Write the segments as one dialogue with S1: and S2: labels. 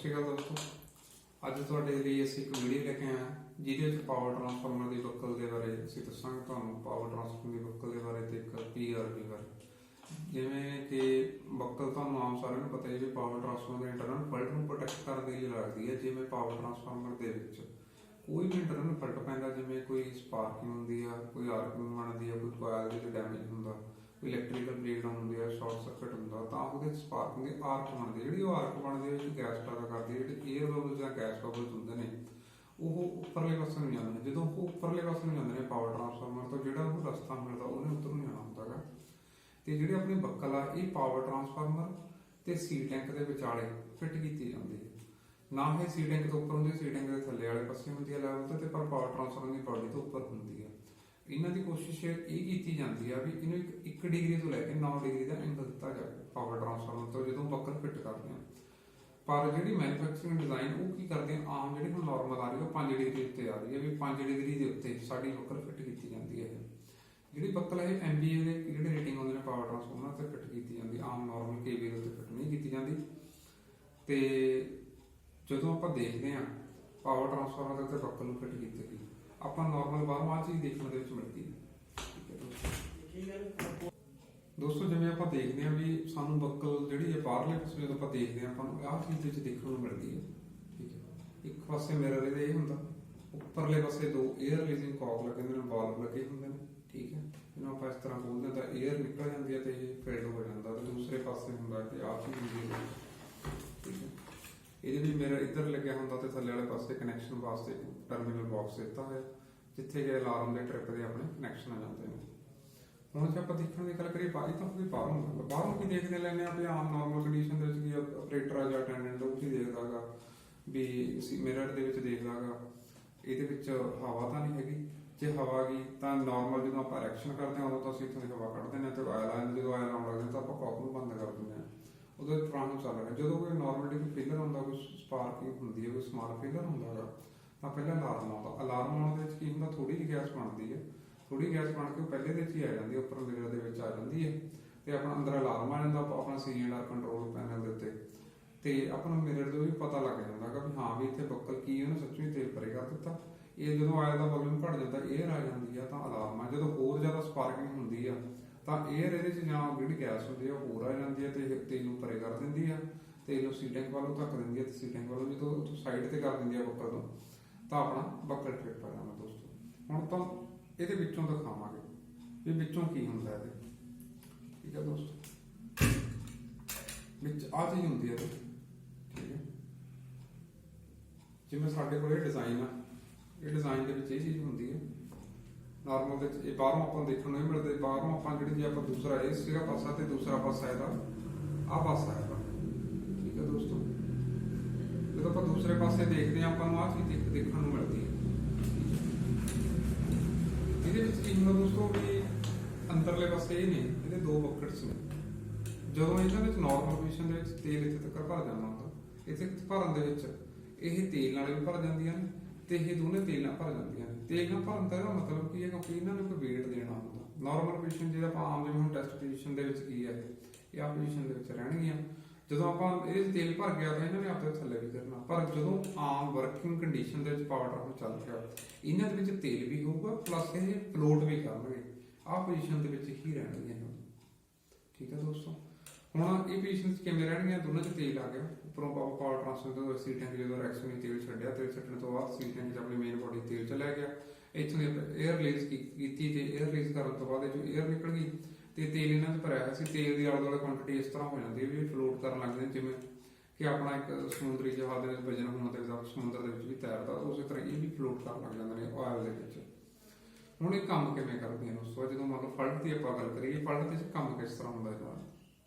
S1: ਸ਼੍ਰੀ ਅਕਾਲ ਦੋਸਤੋ। ਅੱਜ ਤੁਹਾਡੇ ਲਈ ਅਸੀਂ ਇੱਕ ਵੀਡੀਓ ਲੈ ਕੇ ਆਏ ਹਾਂ ਜਿਹਦੇ ਵਿੱਚ ਪਾਵਰ ਟਰਾਂਸਫਾਰਮਰ ਦੀ ਬਕਲ ਦੇ ਬਾਰੇ ਅਸੀਂ ਦੱਸਾਂਗੇ ਤੁਹਾਨੂੰ। ਪਾਵਰ ਟਰਾਂਸਫਾਰਮਰ ਦੀ ਬਕਲ ਦੇ ਬਾਰੇ ਤੇ ਇੱਕ ਪੀਆਰਬੀ ਬਾਰੇ। ਜਿਵੇਂ ਕਿ ਬਕਲ ਤੁਹਾਨੂੰ ਆਮ ਸਾਰਿਆਂ ਨੂੰ ਪਤਾ ਹੈ ਵੀ ਪਾਵਰ ਟਰਾਂਸਫਾਰਮਰ ਦੇ ਇੰਟਰਨਲ ਫਾਲਟ ਨੂੰ ਪ੍ਰੋਟੈਕਟ ਕਰਨ ਦੇ ਲਈ ਲੱਗਦੀ ਹੈ। ਜਿਵੇਂ ਪਾਵਰ ਟਰਾਂਸਫਾਰਮਰ ਦੇ ਵਿੱਚ ਕੋਈ ਵੀ ਇੰਟਰਨਲ ਫਾਲਟ ਪੈਂਦਾ, ਜਿਵੇਂ ਕੋਈ ਸਪਾਰਕਿੰਗ ਹੁੰਦੀ ਆ, ਕੋਈ ਆਰਕਿੰਗ ਬਣਦੀ ਆ, ਕੋਈ ਕੋਇਲ ਦੇ ਵਿੱਚ ਡੈਮੇਜ ਹੁੰਦਾ, ਕੋਈ ਇਲੈਕਟ੍ਰੀਕਲ ਬ੍ਰੇਕਡਾਊਨ ਹੁੰਦੀ ਆ, ਸ਼ਾਰਟ ਸਰਕਟ ਹੁੰਦਾ, ਤਾਂ ਉਹਦੇ ਸਪਾਰਕਿੰਗ ਦੇ ਆਰਕ ਬਣਦੇ। ਜਿਹੜੀ ਉਹ ਆਰਕ ਬਣਦੀ ਹੈ ਵਿੱਚ ਗੈਸ ਪੈਦਾ ਕਰਦੀ ਹੈ। ਜਿਹੜੇ ਏਅਰ ਬਬਲਸ ਜਾਂ ਗੈਸ ਬਬਲਸ ਹੁੰਦੇ ਨੇ ਉਹ ਉੱਪਰਲੇ ਪਾਸੇ ਨੂੰ ਜਾਂਦੇ ਨੇ। ਜਦੋਂ ਉਹ ਉੱਪਰਲੇ ਪਾਸੇ ਨੂੰ ਜਾਂਦੇ ਨੇ ਪਾਵਰ ਟਰਾਂਸਫਾਰਮਰ ਤੋਂ ਜਿਹੜਾ ਉਹ ਰਸਤਾ ਮਿਲਦਾ ਉਹਨੇ ਉੱਧਰ ਨੂੰ ਜਾਣਾ ਹੁੰਦਾ ਗਾ। ਤੇ ਜਿਹੜੀ ਆਪਣੀ ਬਕਲ ਆ ਇਹ ਪਾਵਰ ਟਰਾਂਸਫਾਰਮਰ ਤੇ ਸੀ ਟੈਂਕ ਦੇ ਵਿਚਾਲੇ ਫਿੱਟ ਕੀਤੀ ਜਾਂਦੀ ਹੈ। ਨਾ ਇਹ ਸੀ ਟੈਂਕ ਤੋਂ ਉੱਪਰ ਹੁੰਦੀ, ਸੀ ਟੈਂਕ ਦੇ ਥੱਲੇ ਵਾਲੇ ਪਾਸੇ ਹੁੰਦੀ ਹੈ ਲੈਵਲ ਤੇ, ਪਰ ਪਾਵਰ ਟਰਾਂਸਫਾਰਮਰ ਦੀ ਬਾਡੀ ਤੋਂ ਉੱਪਰ ਹੁੰਦੀ ਹੈ। ਇਹਨਾਂ ਦੀ ਕੋਸ਼ਿਸ਼ ਇਹ ਕੀਤੀ ਜਾਂਦੀ ਆ ਵੀ ਇਹਨੂੰ 1 ਡਿਗਰੀ ਤੋਂ ਲੈ ਕੇ 9 ਡਿਗਰੀ ਦਾ ਐਂਗਲ ਦਿੱਤਾ ਜਾਵੇ ਪਾਵਰ ਟਰਾਂਸਫਾਰਮਰ ਤੋਂ ਜਦੋਂ ਬਕਲ ਫਿੱਟ ਕਰਦੇ ਆ। ਪਰ ਜਿਹੜੀ ਮੈਨੂਫੈਕਚਰਿੰਗ ਡਿਜ਼ਾਈਨ ਉਹ ਕੀ ਕਰਦੇ ਆ, ਆਮ ਜਿਹੜੀ ਹੁਣ ਨਾਰਮਲ ਆ ਰਹੀ ਹੈ ਉਹ 5 ਡਿਗਰੀ ਉੱਤੇ ਆ ਰਹੀ ਹੈ ਵੀ 5 ਡਿਗਰੀ ਦੇ ਉੱਤੇ ਸਾਡੀ ਬਕਲ ਫਿੱਟ ਕੀਤੀ ਜਾਂਦੀ ਹੈ। ਜਿਹੜੀ ਬਕਲ ਹੈ MVA ਦੇ ਜਿਹੜੇ ਰੇਟਿੰਗ ਹੁੰਦੇ ਨੇ ਪਾਵਰ ਟਰਾਂਸਫਾਰਮਰ ਤੇ ਫਿੱਟ ਕੀਤੀ ਜਾਂਦੀ, ਆਮ ਨਾਰਮਲ KVA ਦੇ ਉੱਤੇ ਫਿੱਟ ਨਹੀਂ ਕੀਤੀ ਜਾਂਦੀ। ਤੇ ਜਦੋਂ ਆਪਾਂ ਦੇਖਦੇ ਆ ਪਾਵਰ ਟਰਾਂਸਫਾਰਮਰ ਦੇ ਉੱਤੇ ਬਕਲ ਨੂੰ ਫਿੱਟ ਕੀਤੀ ਗਈ, ਆਪਾਂ ਨਾਰਮਲ ਬਾਹਰੋਂ ਆਹ ਚੀਜ਼ ਦੇਖਣ ਦੇ ਵਿੱਚ ਮਿਲਦੀ ਹੈ। ਦੋਸਤੋ ਜਿਵੇਂ ਆਪਾਂ ਦੇਖਦੇ ਹਾਂ ਵੀ ਸਾਨੂੰ ਬਕਲ ਜਿਹੜੀ ਹੈ ਬਾਹਰਲੇ ਪਾਸੇ ਜਦੋਂ ਆਪਾਂ ਦੇਖਦੇ ਹਾਂ ਆਪਾਂ ਨੂੰ ਆਹ ਚੀਜ਼ ਦੇ ਵਿੱਚ ਦੇਖਣ ਨੂੰ ਮਿਲਦੀ ਹੈ। ਠੀਕ ਹੈ, ਇੱਕ ਪਾਸੇ ਮਿਰਰ ਇਹਦੇ ਇਹ ਹੁੰਦਾ, ਉੱਪਰਲੇ ਪਾਸੇ 2 에ਅਰ ਰਿਲੀਜ਼ਿੰਗ ਕੌਕ ਲੱਗੇ ਹੁੰਦੇ ਨੇ, ਵਾਲਵ ਲੱਗੇ ਹੁੰਦੇ ਨੇ। ਠੀਕ ਹੈ, ਇਹਨੂੰ ਆਪਾਂ ਇਸ ਤਰ੍ਹਾਂ ਖੋਲਦੇ ਤਾਂ 에ਅਰ ਨਿਕਲ ਜਾਂਦੀ ਹੈ ਤੇ ਇਹ ਫਿਲਡ ਹੋ ਜਾਂਦਾ। ਤੇ ਦੂਸਰੇ ਪਾਸੇ ਹੁੰਦਾ ਕਿ ਆਹ ਚੀਜ਼ ਹੁੰਦੀ ਹੈ। ਠੀਕ ਹੈ, ਇਹਦੇ ਵੀ ਮੇਰਾ ਇੱਧਰ ਲੱਗਿਆ ਹੁੰਦਾ ਤੇ ਥੱਲੇ ਵਾਲੇ ਪਾਸੇ ਕਨੈਕਸ਼ਨ ਵਾਸਤੇ ਟਰਮੀਨਲ ਬਾਕਸ ਦਿੱਤਾ ਹੋਇਆ ਜਿੱਥੇ ਕਿ ਅਲਾਰਮ ਦੇ ਟ੍ਰਿਪ ਦੇ ਆਪਣੇ ਕਨੈਕਸ਼ਨ ਆ ਜਾਂਦੇ ਨੇ। ਹੁਣ ਜੇ ਆਪਾਂ ਦੇਖਣ ਦੀ ਗੱਲ ਕਰੀਏ ਬਾਹਰੀ ਤਾਂ ਕੋਈ ਬਾਹਰੋਂ ਕੀ ਦੇਖਦੇ ਲੈਣੇ ਆ ਵੀ ਆਮ ਨਾਰਮਲ ਕੰਡੀਸ਼ਨ ਦੇ ਵਿੱਚ ਕੀ ਆਪਰੇਟਰ ਆ ਜਾਂ ਅਟੈਂਡੈਂਟ ਉਹ ਕੀ ਦੇਖਦਾਗਾ ਵੀ ਮਿਰਰ ਦੇ ਵਿੱਚ ਦੇਖਦਾਗਾ ਇਹਦੇ ਵਿੱਚ ਹਵਾ ਤਾਂ ਨਹੀਂ ਹੈਗੀ। ਜੇ ਹਵਾ ਗਈ ਤਾਂ ਨਾਰਮਲ ਜਦੋਂ ਆਪਾਂ ਐਕਸ਼ਨ ਕਰਦੇ ਹਾਂ ਉਦੋਂ ਤਾਂ ਅਸੀਂ ਇੱਥੋਂ ਦੀ ਹਵਾ ਕੱਢ ਦਿੰਦੇ ਹਾਂ ਤੇ ਆਇਲ ਆਉਂਦਾ, ਜਦੋਂ ਆਇਲ ਆਉਣ ਲੱਗਦਾ ਤਾਂ ਆਪਾਂ ਕੌਕ ਨੂੰ ਬੰਦ ਕਰ ਦਿੰਦੇ ਹਾਂ, ਉਹਦਾ ਟ੍ਰਾਂਸ ਚੱਲ ਰਿਹਾ। ਜਦੋਂ ਕੋਈ ਨਾਰਮਲੀ ਕੋਈ ਫੇਲਰ ਹੁੰਦਾ, ਕੋਈ ਸਪਾਰਕਿੰਗ ਹੁੰਦੀ ਹੈ, ਕੋਈ ਸਮਾਲ ਫੇਲਰ ਹੁੰਦਾ ਗਾ ਤਾਂ ਪਹਿਲਾਂ ਅਲਾਰਮ ਆਉਂਦਾ। ਅਲਾਰਮ ਆਉਣ ਦੇ ਵਿੱਚ ਕੀ ਹੁੰਦਾ, ਥੋੜੀ ਜਿਹੀ ਗੈਸ ਬਣਦੀ ਹੈ, ਥੋੜੀ ਗੈਸ ਬਣ ਕੇ ਉਹ ਪਹਿਲੇ ਦੇ ਵਿੱਚ ਹੀ ਆ ਜਾਂਦੀ ਹੈ, ਉੱਪਰ ਮਿਰਰ ਦੇ ਵਿੱਚ ਆ ਜਾਂਦੀ ਹੈ ਤੇ ਆਪਣਾ ਅੰਦਰ ਅਲਾਰਮ ਆ ਜਾਂਦਾ ਆਪਣਾ C&R ਕੰਟਰੋਲ ਪੈਨਲ ਦੇ ਉੱਤੇ। ਤੇ ਆਪਾਂ ਨੂੰ ਮਿਰਰ ਤੋਂ ਵੀ ਪਤਾ ਲੱਗ ਜਾਂਦਾ ਗਾ ਵੀ ਹਾਂ ਵੀ ਇੱਥੇ ਬਕਲ ਕੀ ਉਹਨੇ ਸੱਚੀ ਤੇਲ ਭਰੇ ਕਰ ਦਿੱਤਾ। ਇਹ ਜਦੋਂ ਆਇਲ ਦਾ ਵੋਲਿਊਮ ਘਟ ਜਾਂਦਾ, 에ਅਰ ਆ ਜਾਂਦੀ ਆ ਤਾਂ ਅਲਾਰਮ ਆ। ਜਦੋਂ ਹੋਰ ਜ਼ਿਆਦਾ ਸਪਾਰਕਿੰਗ ਹੁੰਦੀ ਆ ਤਾਂ 에ਅਰ ਇਹਦੇ 'ਚ ਜਾਂ ਜਿਹੜੀ ਗੈਸ ਹੁੰਦੀ ਆ ਹੋਰ ਆ ਜਾਂਦੀ ਹੈ ਤੇ ਤੇਲ ਨੂੰ ਭਰੇ ਕਰ ਦਿੰਦੀ ਆ, ਤੇਲ ਨੂੰ ਸੀ ਟੈਂਕ ਵੱਲੋਂ ਧੱਕ ਦਿੰਦੀ ਹੈ ਤੇ ਸੀ ਟੈਂਕ ਵੱਲੋਂ ਜਦੋਂ ਉੱਥੋਂ ਸਾਈਡ ਤੇ ਕਰ ਦਿੰਦੀ ਆ ਬਕਲ ਤੋਂ ਤਾਂ ਆਪਣਾ ਬਕਲ ਟ੍ਰਿਪ ਆ ਜਾਂਦਾ। ਦੋਸਤੋ ਹੁਣ ਤਾਂ ਇਹਦੇ ਵਿੱਚੋਂ ਦਿਖਾਵਾਂਗੇ ਵੀ ਵਿੱਚੋਂ ਕੀ ਹੁੰਦਾ ਇਹਦੇ। ਠੀਕ ਹੈ ਦੋਸਤੋ, ਵਿੱਚ ਆਹ ਚੀਜ਼ ਹੁੰਦੀ ਹੈ। ਠੀਕ ਹੈ, ਜਿਵੇਂ ਸਾਡੇ ਕੋਲ ਇਹ ਡਿਜ਼ਾਈਨ ਆ, ਇਹ ਡਿਜ਼ਾਈਨ ਦੇ ਵਿੱਚ ਇਹ ਚੀਜ਼ ਹੁੰਦੀ ਹੈ ਨਾਰਮਲ ਦੇ ਵਿੱਚ। ਇਹ ਬਾਹਰੋਂ ਆਪਾਂ ਦੇਖਣ ਨੂੰ ਨਹੀਂ ਮਿਲਦੇ। ਬਾਹਰੋਂ ਆਪਾਂ ਜਿਹੜੀ ਜੇ ਆਪਾਂ ਦੂਸਰਾ ਇਹ ਸੀਗਾ ਪਾਸਾ ਤੇ ਦੂਸਰਾ ਪਾਸਾ ਇਹਦਾ ਆਹ ਪਾਸਾ ਇਹਦਾ। ਠੀਕ ਹੈ ਦੋਸਤੋ, ਜਦੋਂ ਆਪਾਂ ਦੂਸਰੇ ਪਾਸੇ ਦੇਖਦੇ ਹਾਂ ਆਪਾਂ ਨੂੰ ਆਹ ਚੀਜ਼ ਦੇਖਣ ਨੂੰ ਮਿਲਦੀ ਹੈ। ਇਹਦੇ ਵਿੱਚ ਕੀ ਹੁੰਦਾ ਦੋਸਤੋ ਵੀ ਅੰਦਰਲੇ ਪਾਸੇ ਇਹ ਨੇ, ਇਹਦੇ 2 ਬਕਟਸ ਨੇ। ਜਦੋਂ ਇਹਨਾਂ ਵਿੱਚ ਨਾਰਮਲ ਕੰਡੀਸ਼ਨ ਦੇ ਵਿੱਚ ਤੇਲ ਇੱਥੇ ਤੱਕ ਭਰ ਜਾਂਦਾ ਹੁੰਦਾ, ਇੱਥੇ ਭਰਨ ਦੇ ਵਿੱਚ ਇਹ ਤੇਲ ਨਾਲ ਵੀ ਭਰ ਜਾਂਦੀਆਂ ਨੇ ਤੇ ਇਹ ਦੋਨੇ ਤੇਲ ਨਾਲ ਭਰ ਜਾਂਦੀਆਂ ਨੇ। ਤੇਲ ਨਾਲ ਭਰਨ ਦਾ ਇਹਦਾ ਮਤਲਬ ਕੀ ਹੈ, ਕਿਉਂਕਿ ਇਹਨਾਂ ਨੂੰ ਕੋਈ ਵੇਟ ਦੇਣਾ ਹੁੰਦਾ। ਨਾਰਮਲ ਪੋਜੀਸ਼ਨ ਜਿਹੜਾ ਆਪਾਂ ਆਮ ਜਿਵੇਂ ਹੁਣ ਟੈਸਟ ਪੋਜੀਸ਼ਨ ਦੇ ਵਿੱਚ ਕੀ ਹੈ, ਇਹ ਆ ਪੋਜੀਸ਼ਨ ਦੇ ਵਿੱਚ ਰਹਿਣਗੀਆਂ। ਜਦੋਂ ਆਪਾਂ ਇਹਦੇ ਤੇਲ ਭਰ ਗਿਆ ਤਾਂ ਇਹਨਾਂ ਨੇ ਆਪਣੇ ਥੱਲੇ ਵੀ ਕਰਨਾ। ਪਰ ਜਦੋਂ ਆਮ ਵਰਕਿੰਗ ਕੰਡੀਸ਼ਨ ਦੇ ਵਿੱਚ ਪਾਵਰ ਟਰਾਂਸਫਰ ਚੱਲ ਰਿਹਾ ਇਹਨਾਂ ਦੇ ਵਿੱਚ ਤੇਲ ਵੀ ਹੋਊਗਾ ਪਲੱਸ ਇਹ ਫਲੋਟ ਵੀ ਕਰਨਗੇ, ਆਹ ਪੋਜੀਸ਼ਨ ਦੇ ਵਿੱਚ ਹੀ ਰਹਿਣਗੀਆਂ। ਠੀਕ ਹੈ ਦੋਸਤੋ, ਹੁਣ ਇਹ ਪੋਜੀਸ਼ਨ ਕਿਵੇਂ ਰਹਿਣਗੀਆਂ, ਦੋਨਾਂ 'ਚ ਤੇਲ ਆ ਗਿਆ ਉੱਪਰੋਂ ਪਾਵਰ ਟਰਾਂਸਫਰ ਤੋਂ ਸੀ ਟੈਂਕ ਜਦੋਂ ਐਕਸ਼ਨ ਤੇਲ ਛੱਡਿਆ, ਤੇਲ ਛੱਡਣ ਤੋਂ ਬਾਅਦ ਸੀ ਟੈਂਕ 'ਚ ਆਪਣੀ ਮੇਨ ਬੋਡੀ ਤੇਲ ਚਲਾ ਗਿਆ। ਇੱਥੋਂ 에ਅਰ ਰਿਲੀਜ਼ ਕੀਤੀ ਤੇ 에ਅਰ ਰਿਲੀਜ਼ ਕਰਨ ਤੋਂ ਬਾਅਦ ਇਹ ਜੋ 에ਅਰ ਨਿਕਲ ਗਈ ਤੇ ਤੇਲ ਇਹਨਾਂ 'ਚ ਭਰਿਆ ਹੋਇਆ ਸੀ। ਤੇਲ ਦੀ ਆਲੇ ਦੁਆਲੇ ਕੁਆਂਟੀਟੀ ਇਸ ਤਰ੍ਹਾਂ ਹੋ ਜਾਂਦੀ ਹੈ ਵੀ ਫਲੋਟ ਕਰਨ ਲੱਗ ਜਾਂਦੇ, ਜਿਵੇਂ ਕਿ ਆਪਣਾ ਇੱਕ ਸਮੁੰਦਰੀ ਜਹਾਜ਼ ਦੇ ਵਿੱਚ ਵਜਨ ਹੋਣ ਦੇ ਹਿਸਾਬ ਸਮੁੰਦਰ ਦੇ ਵਿੱਚ ਵੀ ਤੈਰਦਾ, ਉਸੇ ਤਰ੍ਹਾਂ ਇਹ ਵੀ ਫਲੋਟ ਕਰਨ ਲੱਗ ਜਾਂਦੇ ਨੇ ਆਇਲ ਦੇ ਵਿੱਚ। ਹੁਣ ਇਹ ਕੰਮ ਕਿਵੇਂ ਕਰਦੀਆਂ ਦੋਸਤੋ, ਜਦੋਂ ਮੰਨ ਲਓ ਫਲਟ ਦੀ ਆਪਾਂ ਗੱਲ ਕਰੀਏ, ਫਲਟ ਦੇ ਵਿੱਚ ਕੰਮ ਕਿਸ ਤਰ੍ਹਾਂ ਹੁੰਦਾ ਇਹਦਾ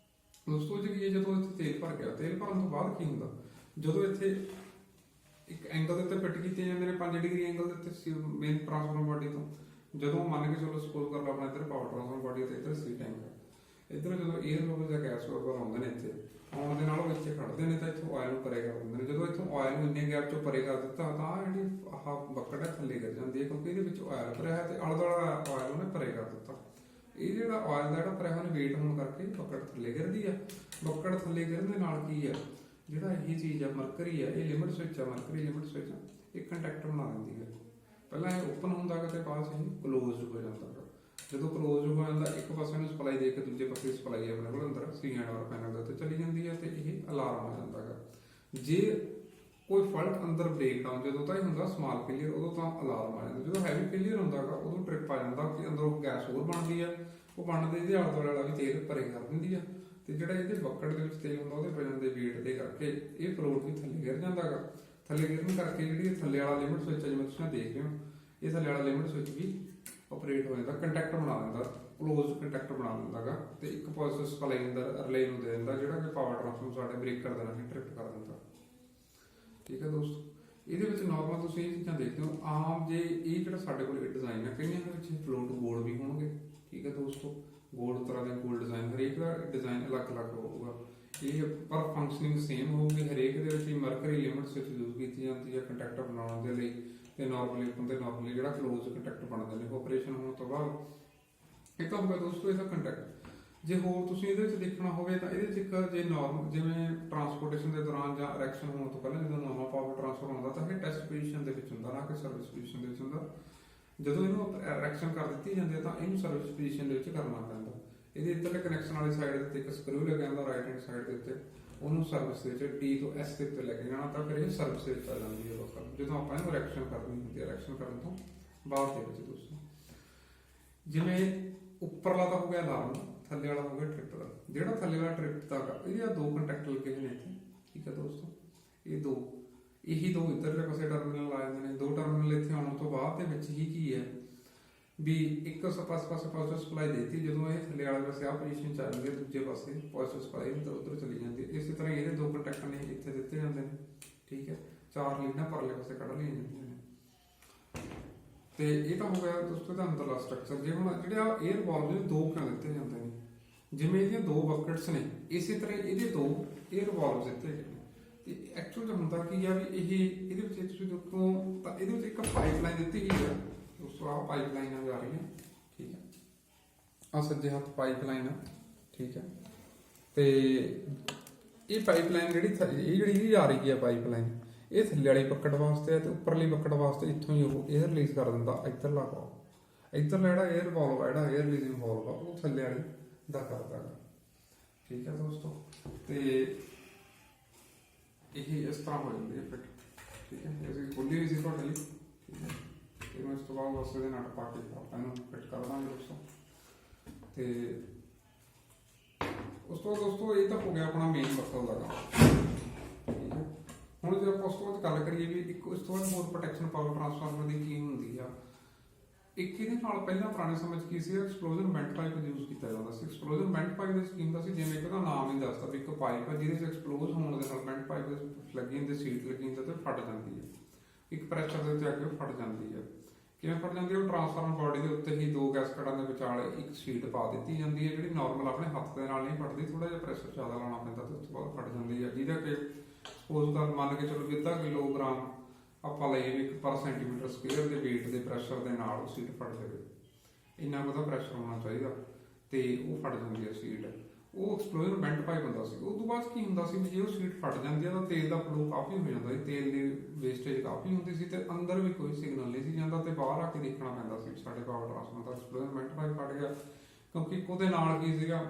S1: ਦੋਸਤੋ ਜੀ। ਇਹ ਜਦੋਂ ਇੱਥੇ ਤੇਲ ਭਰ ਗਿਆ, ਤੇਲ ਭਰਨ ਤੋਂ ਬਾਅਦ ਕੀ ਹੁੰਦਾ, ਜਦੋਂ ਇੱਥੇ ਇੱਕ ਐਂਗਲ ਦੇ ਉੱਤੇ ਫਿੱਟ ਕੀਤੇ ਜਾਂਦੇ ਨੇ 5 ਡਿਗਰੀ ਐਂਗਲ ਦੇ ਉੱਤੇ ਮੇਨ ਟਰਾਂਸਫਾਰਮਰ ਬਾਡੀ ਤੋਂ। ਜਦੋਂ ਮੰਨ ਕੇ ਚਲੋ ਸਪੋਜ਼ ਕਰ ਲਓ ਆਪਣਾ ਇੱਧਰ ਪਾਵਰ ਟਰਾਂਸਫਾਰਮਰ ਬਾਡੀ ਤੇ ਇੱਧਰ ਸੀ ਟੈਂਕ ਹੈ, ਇੱਧਰ ਜਦੋਂ 에ਅਰ ਬਬਲ ਜਾਂ ਗੈਸ ਬਬਲ ਆਉਂਦੇ ਨੇ ਇੱਥੇ ਆਉਣ ਦੇ ਨਾਲ ਉਹ ਇੱਥੇ ਖੜਦੇ ਨੇ ਤਾਂ ਇੱਥੋਂ ਆਇਲ ਨੂੰ ਪਰੇ ਕਰ ਦਿੰਦੇ ਨੇ। ਜਦੋਂ ਇੱਥੋਂ ਆਇਲ ਨੂੰ ਇੰਨੇ ਗੈਪ ਚੋਂ ਪਰੇ ਕਰ ਦਿੱਤਾ ਤਾਂ ਜਿਹੜੀ ਆਹ ਬੱਕੜ ਹੈ ਥੱਲੇ ਗਿਰ ਜਾਂਦੀ ਹੈ, ਕਿਉਂਕਿ ਇਹਦੇ ਵਿੱਚ ਆਇਲ ਭਰਿਆ ਹੈ ਤੇ ਆਲੇ ਦੁਆਲੇ ਆਇਲ ਉਹਨੇ ਪਰੇ ਕਰ ਦਿੱਤਾ। ਇਹ ਜਿਹੜਾ ਆਇਲ ਦਾ ਜਿਹੜਾ ਭਰਿਆ ਉਹਨੇ ਵੇਟ ਹੋਣ ਕਰਕੇ ਬੱਕੜ ਥੱਲੇ ਗਿਰਦੀ ਆ। ਬੱਕੜ ਥੱਲੇ ਗਿਰਨ ਦੇ ਨਾਲ ਕੀ ਹੈ ਜਿਹੜਾ ਇਹ ਚੀਜ਼ ਆ ਮਰਕਰੀ ਆ, ਇਹ ਲਿਮਿਟ ਸਵਿਚ ਆ, ਮਰਕਰੀ ਲਿਮਿਟ ਸਵਿਚ ਇੱਕ ਕੰਟੈਕਟਰ ਬਣਾ ਦਿੰਦੀ ਹੈ। ਪਹਿਲਾਂ ਇਹ ਓਪਨ ਹੁੰਦਾ ਗਾ ਤੇ ਬਾਅਦ 'ਚ ਇਹ ਕਲੋਜ਼ਡ ਹੋ ਜਾਂਦਾ ਗਾ। ਜਦੋਂ ਕਲੋਜ਼ ਹੋ ਜਾਂਦਾ ਇੱਕ ਪਾਸੇ ਨੂੰ ਸਪਲਾਈ ਦੇ ਕੇ ਦੂਜੇ ਪਾਸੇ ਸਪਲਾਈ ਆਪਣੇ ਕੋਲ ਅੰਦਰ C&R ਪੈਨਲ ਦੇ ਉੱਤੇ ਚਲੀ ਜਾਂਦੀ ਹੈ ਤੇ ਇਹ ਅਲਾਰਮ ਆ ਜਾਂਦਾ ਗਾ। ਜੇ ਕੋਈ ਫਾਲਟ ਅੰਦਰ ਬ੍ਰੇਕਡਾਊਨ, ਜਦੋਂ ਤਾਂ ਇਹ ਹੁੰਦਾ ਸਮਾਲ ਫੇਲੀਅਰ, ਉਦੋਂ ਤਾਂ ਅਲਾਰਮ ਆ ਜਾਂਦਾ। ਜਦੋਂ ਹੈਵੀ ਫੇਲੀਅਰ ਹੁੰਦਾ ਗਾ ਉਦੋਂ ਟ੍ਰਿਪ ਆ ਜਾਂਦਾ ਕਿ ਅੰਦਰੋਂ ਗੈਸ ਹੋਰ ਬਣਦੀ ਆ, ਉਹ ਬਣਦੇ ਇਹਦੇ ਆਲੇ ਦੁਆਲੇ ਵਾਲਾ ਵੀ ਤੇਲ ਭਰੇ ਕਰ ਦਿੰਦੀ ਆ ਤੇ ਜਿਹੜਾ ਇਹਦੇ ਬੱਕਟ ਦੇ ਵਿੱਚ ਤੇਲ ਹੁੰਦਾ ਉਹਦੇ ਵਜਨ ਦੇ weight ਦੇ ਕਰਕੇ ਇਹ ਫਲੋਟ ਵੀ ਥੱਲੇ ਗਿਰ ਜਾਂਦਾ ਗਾ। ਥੱਲੇ ਗਿਰਨ ਕਰਕੇ ਜਿਹੜੀ ਇਹ ਥੱਲੇ ਵਾਲਾ ਲਿਮਿਟ ਸਵਿਚ ਜਿਵੇਂ ਤੁਸੀਂ ਦੇਖ ਰਹੇ ਹੋ, ਇਹ ਥੱਲੇ ਵਾਲਾ ਲਿਮਿਟ ਸਵਿਚ ਵੀ ਆਪਰੇਟ ਹੋ ਜਾਂਦਾ, ਕੰਟੈਕਟ ਬਣਾ ਦਿੰਦਾ, ਕਲੋਜ਼ ਕੰਟੈਕਟ ਬਣਾ ਦਿੰਦਾ ਗਾ ਤੇ ਇੱਕ ਪੋਜ਼ਿਟਿਵ ਸਪਲਾਈ ਅੰਦਰ ਰਿਲੇ ਨੂੰ ਦੇ ਦਿੰਦਾ ਜਿਹੜਾ ਕਿ ਪਾਵਰ ਟ੍ਰਾਂਸਫਰ ਸਾਡੇ ਬ੍ਰੇਕਰ ਦੇ ਨਾਲ ਟ੍ਰਿਪ ਕਰ ਦਿੰਦਾ। ਠੀਕ ਹੈ ਦੋਸਤੋ, ਇਹਦੇ ਵਿੱਚ ਨਾਰਮਲ ਤੁਸੀਂ ਇਹ ਚੀਜ਼ਾਂ ਦੇਖਦੇ ਹੋ ਆਮ। ਜੇ ਇਹ ਜਿਹੜਾ ਸਾਡੇ ਕੋਲ ਡਿਜ਼ਾਈਨ ਹੈ, ਕਈਆਂ ਦੇ ਵਿੱਚ ਫਲੋਟ ਗੋਲ ਵੀ ਹੋਣਗੇ। ਠੀਕ ਹੈ ਦੋਸਤੋ, ਗੋਲ ਤਰ੍ਹਾਂ ਦੇ ਗੋਲ ਡਿਜ਼ਾਈਨ, ਹਰੇਕ ਦਾ ਡਿਜ਼ਾਈਨ ਅਲੱਗ-ਅਲੱਗ ਹੋਊਗਾ। ਇਹ ਪਰ ਫੰਕਸ਼ਨਿੰਗ ਸੇਮ ਹੋਊਗੀ। ਹਰੇਕ ਦੇ ਵਿੱਚ ਮਰਕਰੀ ਲਿਮਿਟ ਸਵਿਚ ਯੂਜ਼ ਕੀਤੀ ਜਾਂਦੀ ਹੈ ਕੰਟੈਕਟਰ ਬਣਾਉਣ ਦੇ ਲਈ ਤੇ ਨਾਰਮਲੀ ਓਪਨ ਤੇ ਨਾਰਮਲੀ ਜਿਹੜਾ ਕਲੋਜ਼ ਕੰਟੈਕਟ ਬਣਦੇ ਨੇ ਆਪਰੇਸ਼ਨ ਹੋਣ ਤੋਂ ਬਾਅਦ। ਇਹ ਤਾਂ ਹੋਊਗਾ ਦੋਸਤੋ ਇਹਦਾ ਕੰਟੈਕਟ। ਜੇ ਹੋਰ ਤੁਸੀਂ ਇਹਦੇ ਵਿੱਚ ਦੇਖਣਾ ਹੋਵੇ ਤਾਂ ਇਹਦੇ 'ਚ ਇੱਕ ਜੇ ਨਾਰਮਲ ਜਿਵੇਂ ਟਰਾਂਸਪੋਰਟੇਸ਼ਨ ਦੇ ਦੌਰਾਨ ਜਾਂ ਇਰੈਕਸ਼ਨ ਹੋਣ ਤੋਂ ਪਹਿਲਾਂ ਜਦੋਂ ਨਵਾਂ ਪਾਵਰ ਟ੍ਰਾਂਸਫਰ ਹੁੰਦਾ ਤਾਂ ਇਹ ਟੈਸਟ ਪੋਜੀਸ਼ਨ ਦੇ ਵਿੱਚ ਹੁੰਦਾ, ਨਾ ਕਿ ਸਰਵਿਸ ਪੋਜੀਸ਼ਨ ਦੇ ਵਿੱਚ ਹੁੰਦਾ। ਜਦੋਂ ਇਹਨੂੰ ਇਰੈਕਸ਼ਨ ਕਰ ਦਿੱਤੀ ਜਾਂਦੀ ਹੈ ਤਾਂ ਇਹਨੂੰ ਸਰਵਿਸ ਪੋਜੀਸ਼ਨ ਦੇ ਵਿੱਚ ਕਰਨਾ ਪੈਂਦਾ। ਇਹਦੇ ਇੱਧਰਲੇ ਕਨੈਕਸ਼ਨ ਵਾਲੀ ਸਾਈਡ ਦੇ ਉੱਤੇ ਇੱਕ ਸਕਰੂ ਲੱਗਿਆ ਹੁੰਦਾ ਰਾਈਟ ਹੈਂਡ ਸਾਈਡ ਦੇ ਉੱਤੇ, ਉਹਨੂੰ ਸਰਵਿਸ ਦੇ ਵਿੱਚ D ਤੋਂ S ਦੇ ਉੱਤੇ ਲੈ ਕੇ ਜਾਣਾ ਤਾਂ ਫਿਰ ਇਹ ਸਰਵਿਸ ਦੇ ਵਿੱਚ ਆ ਜਾਂਦੀ ਹੈ ਬੱਕਲ, ਜਦੋਂ ਆਪਾਂ ਇਹਨੂੰ ਇਰੈਕਸ਼ਨ ਕਰਨੀ ਹੁੰਦੀ ਹੈ। ਇਰੈਕਸ਼ਨ ਕਰਨ ਤੋਂ ਬਾਅਦ ਦੇ ਵਿੱਚ ਦੋਸਤੋ ਜਿਵੇਂ ਉੱਪਰਲਾ ਤਾਂ ਹੋ ਗਿਆ ਅਲਾਰਮ, ਥੱਲੇ ਵਾਲਾ ਹੋ ਗਿਆ ਟ੍ਰਿਪ ਦਾ। ਜਿਹੜਾ ਥੱਲੇ ਵਾਲਾ ਟ੍ਰਿਪ ਦਾ ਇਹਦੇ ਦੋ ਕੰਟੈਕਟ ਲੱਗੇ ਹੋਏ ਨੇ ਇੱਥੇ। ਠੀਕ ਹੈ ਦੋਸਤੋ, ਇਹ ਦੋ ਇਹੀ ਦੋ ਇੱਧਰਲੇ ਪਾਸੇ ਟਰਮੀਨਲ ਆ ਜਾਂਦੇ ਨੇ। ਦੋ ਟਰਮੀਨਲ ਇੱਥੇ ਆਉਣ ਤੋਂ ਬਾਅਦ ਦੇ ਵਿੱਚ ਹੀ ਕੀ ਹੈ ਵੀ ਇੱਕ ਪਾਸੇ ਪੋਜ਼ਿਟਿਵ ਸਪਲਾਈ ਦੇਤੀ, ਜਦੋਂ ਇਹ ਥੱਲੇ ਵਾਲੇ ਪਾਸੇ ਆ ਪੋਜੀਸ਼ਨ ਚ ਆ ਜਾਂਦੀ ਹੈ, ਦੂਜੇ ਪਾਸੇ ਪੋਜ਼ਿਟਿਵ ਸਪਲਾਈ ਉੱਧਰ ਚਲੀ ਜਾਂਦੀ ਹੈ। ਇਸੇ ਤਰ੍ਹਾਂ ਇਹਦੇ ਦੋ ਕੰਟੈਕਟ ਨੇ ਇੱਥੇ ਦਿੱਤੇ ਜਾਂਦੇ ਨੇ। ਠੀਕ ਹੈ, ਚਾਰ ਲੀਡਾਂ ਪਰਲੇ ਪਾਸੇ ਕੱਢ ਲਈਆਂ ਜਾਂਦੀਆਂ ਨੇ ਤੇ ਇਹ ਤਾਂ ਹੋ ਗਿਆ ਦੋਸਤੋ ਇਹਦਾ ਅੰਦਰਲਾ ਸਟਰਕਚਰ। ਜੇ ਹੁਣ ਜਿਹੜੇ ਆ 에ਅਰ ਵਾਲਵ ਦੇ ਦੋ ਕਿਉਂ ਦਿੱਤੇ ਜਾਂਦੇ ਨੇ, ਜਿਵੇਂ ਇਹਦੀਆਂ ਦੋ ਬਕਟਸ ਨੇ ਇਸੇ ਤਰ੍ਹਾਂ ਇਹਦੇ ਦੋ 에ਅਰ ਵਾਲਵ ਦਿੱਤੇ ਗਏ ਨੇ। ਤੇ ਐਕਚੁਅਲ ਚ ਹੁੰਦਾ ਕੀ ਆ ਵੀ ਇਹ ਇਹਦੇ ਵਿੱਚ ਤੁਸੀਂ ਦੇਖੋ ਤਾਂ ਇਹਦੇ ਵਿੱਚ ਇੱਕ ਪਾਈਪਲਾਈਨ ਦਿੱਤੀ ਗਈ ਆ ਦੋਸਤੋ। ਆਹ ਪਾਈਪਲਾਈਨ ਆ ਜਾ ਰਹੀ ਹੈ। ਠੀਕ ਹੈ, ਆ ਸੱਜੇ ਹੱਥ ਪਾਈਪਲਾਈਨ ਆ। ਠੀਕ ਹੈ, ਤੇ ਇਹ ਪਾਈਪਲਾਈਨ ਜਿਹੜੀ ਜਾ ਰਹੀ ਹੈ ਪਾਈਪਲਾਈਨ, ਇਹ ਥੱਲੇ ਵਾਲੀ ਬੱਕਟ ਵਾਸਤੇ ਹੈ ਤੇ ਉੱਪਰਲੀ ਬੱਕਟ ਵਾਸਤੇ ਇੱਥੋਂ ਹੀ ਉਹ 에ਅਰ ਰਿਲੀਜ਼ ਕਰ ਦਿੰਦਾ ਇੱਧਰਲਾ ਵਾਲਵ। ਇੱਧਰਲਾ ਜਿਹੜਾ 에ਅਰ ਵਾਲਵ ਹੈ, ਜਿਹੜਾ 에ਅਰ ਰਿਲੀਜ਼ਿੰਗ ਵਾਲਵ ਆ, ਉਹ ਥੱਲੇ ਵਾਲੀ ਦਾ ਕਰਦਾ ਹੈ। ਠੀਕ ਹੈ ਦੋਸਤੋ, ਤੇ ਇਹ ਇਸ ਤਰ੍ਹਾਂ ਹੋ ਜਾਂਦੀ ਹੈ ਫਿੱਟ। ਠੀਕ ਹੈ, ਇਹ ਖੁੱਲੀ ਹੋਈ ਸੀ ਤੁਹਾਡੇ ਲਈ। ਠੀਕ ਹੈ, ਤੇ ਮੈਂ ਇਸ ਤੋਂ ਬਾਅਦ ਉਸ ਦੇ ਨਟ ਪਾ ਕੇ ਆਪਾਂ ਇਹਨੂੰ ਫਿੱਟ ਕਰ ਦਾਂਗੇ ਦੋਸਤੋ। ਤੇ ਉਸ ਤੋਂ ਦੋਸਤੋ ਇਹ ਤਾਂ ਹੋ ਗਿਆ ਆਪਣਾ ਮੇਨ ਬੱਕਲ ਦਾ ਕੰਮ। ਠੀਕ ਹੈ, ਹੁਣ ਜੇ ਆਪਾਂ ਉਸ ਤੋਂ ਬਾਅਦ ਗੱਲ ਕਰੀਏ ਵੀ ਇੱਕ ਇਸ ਤੋਂ ਬਾਅਦ ਹੋਰ ਪ੍ਰੋਟੈਕਸ਼ਨ ਪਾਵਰ ਟ੍ਰਾਂਸਫਾਰਮਰ ਦੀ ਕੀ ਹੁੰਦੀ ਆ। ਇੱਕ ਇਹਦੇ ਨਾਲ ਪਹਿਲਾਂ ਪੁਰਾਣੇ ਸਮੇਂ 'ਚ ਕੀ ਸੀ, ਐਕਸਪਲੋਜ਼ਨ ਵੈਂਟ ਪਾਈਪ ਯੂਜ਼ ਕੀਤਾ ਜਾਂਦਾ ਸੀ। ਐਕਸਪਲੋਜ਼ਨ ਵੈਂਟ ਪਾਈਪ ਦੇ ਕੀ ਹੁੰਦਾ ਸੀ, ਜਿਵੇਂ ਕਿ ਉਹਦਾ ਨਾਮ ਹੀ ਦੱਸਦਾ ਵੀ ਇੱਕ ਪਾਈਪ ਹੈ ਜਿਹਦੇ 'ਚ ਐਕਸਪਲੋਜ਼ ਹੋਣ ਦੇ ਨਾਲ ਵੈਂਟ ਪਾਈਪ ਦੇ ਲੱਗੀ ਹੁੰਦੀ ਸੀਟ ਲੱਗੀ ਹੁੰਦੀ ਤੇ ਫਟ ਜਾਂਦੀ ਹੈ। ਇੱਕ ਪ੍ਰੈਸ਼ਰ ਦੇ ਉੱਤੇ ਆ ਕੇ ਫਟ ਜਾਂਦੀ ਹੈ। ਕਿਵੇਂ ਫਟ ਜਾਂਦੀ ਹੈ, ਉਹ ਟ੍ਰਾਂਸਫਾਰਮਰ ਬਾਡੀ ਦੇ ਉੱਤੇ ਹੀ ਦੋ ਗੈਸਕਟਾਂ ਦੇ ਵਿਚਾਲੇ ਇੱਕ ਸ਼ੀਟ ਪਾ ਦਿੱਤੀ ਜਾਂਦੀ ਹੈ, ਜਿਹੜੀ ਨਾਰਮਲ ਆਪਣੇ ਹੱਥ ਦੇ ਨਾਲ ਨਹੀਂ ਫਟਦੀ, ਥੋੜਾ ਜਿਹਾ ਪ੍ਰੈਸ਼ਰ ਜ਼ਿਆਦਾ ਲਾਉਣਾ ਪੈਂਦਾ ਤੇ ਉਸ ਤੋਂ ਬਾਅਦ ਫਟ ਜਾਂਦੀ ਹੈ। ਜਿਹਦਾ ਕਿ ਸਪੋਜ਼ ਕਰ ਮੰਨ ਕੇ ਚਲੋ ਅੱਧਾ ਕਿਲੋਗ੍ਰਾਮ ਆਪਾਂ ਲਈਏ ਵੀ 1 ਪਰ ਸੈਂਟੀਮੀਟਰ ਸਕੁਅਰ ਦੇ weight ਦੇ ਪ੍ਰੈਸ਼ਰ ਦੇ ਨਾਲ ਉਹ ਸੀਟ ਫਟ ਜਾਵੇ, ਇੰਨਾ ਕੁ ਦਾ ਪ੍ਰੈਸ਼ਰ ਹੋਣਾ ਚਾਹੀਦਾ ਤੇ ਉਹ ਫਟ ਜਾਂਦੀ ਹੈ ਸੀਟ। ਉਹ ਐਕਸਪਲੋਜ਼ਨ ਵੈਂਟ ਪਾਈਪ ਹੁੰਦਾ ਸੀ। ਉਸ ਤੋਂ ਬਾਅਦ ਕੀ ਹੁੰਦਾ ਸੀ, ਜੇ ਉਹ ਸੀਟ ਫਟ ਜਾਂਦੀ ਹੈ ਤਾਂ ਤੇਲ ਦਾ ਫਲੋ ਕਾਫੀ ਹੋ ਜਾਂਦਾ ਸੀ, ਤੇਲ ਦੀ ਵੇਸਟੇਜ ਕਾਫੀ ਹੁੰਦੀ ਸੀ ਤੇ ਅੰਦਰ ਵੀ ਕੋਈ ਸਿਗਨਲ ਨਹੀਂ ਸੀ ਜਾਂਦਾ ਤੇ ਬਾਹਰ ਆ ਕੇ ਦੇਖਣਾ ਪੈਂਦਾ ਸੀ ਸਾਡੇ ਪਾਵਰ ਟ੍ਰਾਂਸਫਾਰਮਰ ਦਾ ਐਕਸਪਲੋਜ਼ਨ ਵੈਂਟ ਪਾਈਪ ਫਟ ਗਿਆ। ਕਿਉਂਕਿ ਉਹਦੇ ਨਾਲ ਕੀ ਸੀਗਾ,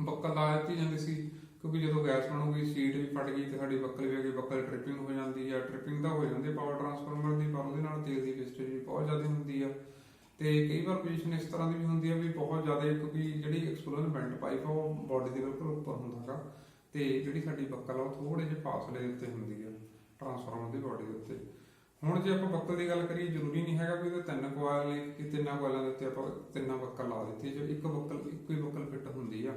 S1: ਬੱਕਲ ਲਾ ਦਿੱਤੀ ਜਾਂਦੀ ਸੀ, ਕਿਉਂਕਿ ਜਦੋਂ ਗੈਸ ਬਣੂਗੀ ਸੀਟ ਵੀ ਫਟ ਗਈ ਤੇ ਸਾਡੀ ਬੱਕਲ ਵੀ ਆ ਗਈ, ਬੱਕਲ ਟ੍ਰਿਪਿੰਗ ਹੋ ਜਾਂਦੀ ਹੈ। ਟ੍ਰਿਪਿੰਗ ਤਾਂ ਹੋ ਜਾਂਦੀ ਪਾਵਰ ਟ੍ਰਾਂਸਫਾਰਮਰ ਦੀ, ਪਰ ਉਹਦੇ ਨਾਲ ਤੇਲ ਦੀ ਵੇਸਟੇਜ ਵੀ ਬਹੁਤ ਜ਼ਿਆਦਾ ਹੁੰਦੀ ਆ। ਤੇ ਕਈ ਵਾਰ ਪੋਜੀਸ਼ਨ ਇਸ ਤਰ੍ਹਾਂ ਦੀ ਵੀ ਹੁੰਦੀ ਹੈ ਵੀ ਬਹੁਤ ਜ਼ਿਆਦਾ, ਕਿਉਂਕਿ ਜਿਹੜੀ ਐਕਸਪਲੋਜ਼ਨ ਵੈਂਟ ਪਾਈਪ ਆ ਉਹ ਬਾਡੀ ਦੇ ਬਿਲਕੁਲ ਉੱਪਰ ਹੁੰਦਾ ਹੈਗਾ ਤੇ ਜਿਹੜੀ ਸਾਡੀ ਬੱਕਲ ਆ ਉਹ ਥੋੜੇ ਜਿਹੇ ਫਾਸਲੇ ਦੇ ਉੱਤੇ ਹੁੰਦੀ ਹੈ ਟ੍ਰਾਂਸਫਾਰਮਰ ਦੀ ਬਾਡੀ ਦੇ ਉੱਤੇ। ਹੁਣ ਜੇ ਆਪਾਂ ਬੱਕਲ ਦੀ ਗੱਲ ਕਰੀਏ, ਜ਼ਰੂਰੀ ਨਹੀਂ ਹੈਗਾ ਵੀ ਉਹਦੇ 3 ਕੋਇਲ ਨੇ ਕਿ 3 ਕੋਇਲਾਂ ਦੇ ਉੱਤੇ ਆਪਾਂ 3 ਬੱਕਲ ਲਾ ਦਿੱਤੀ, ਜੋ ਇੱਕੋ ਹੀ ਬੱਕਲ ਫਿੱਟ ਹੁੰਦੀ ਆ।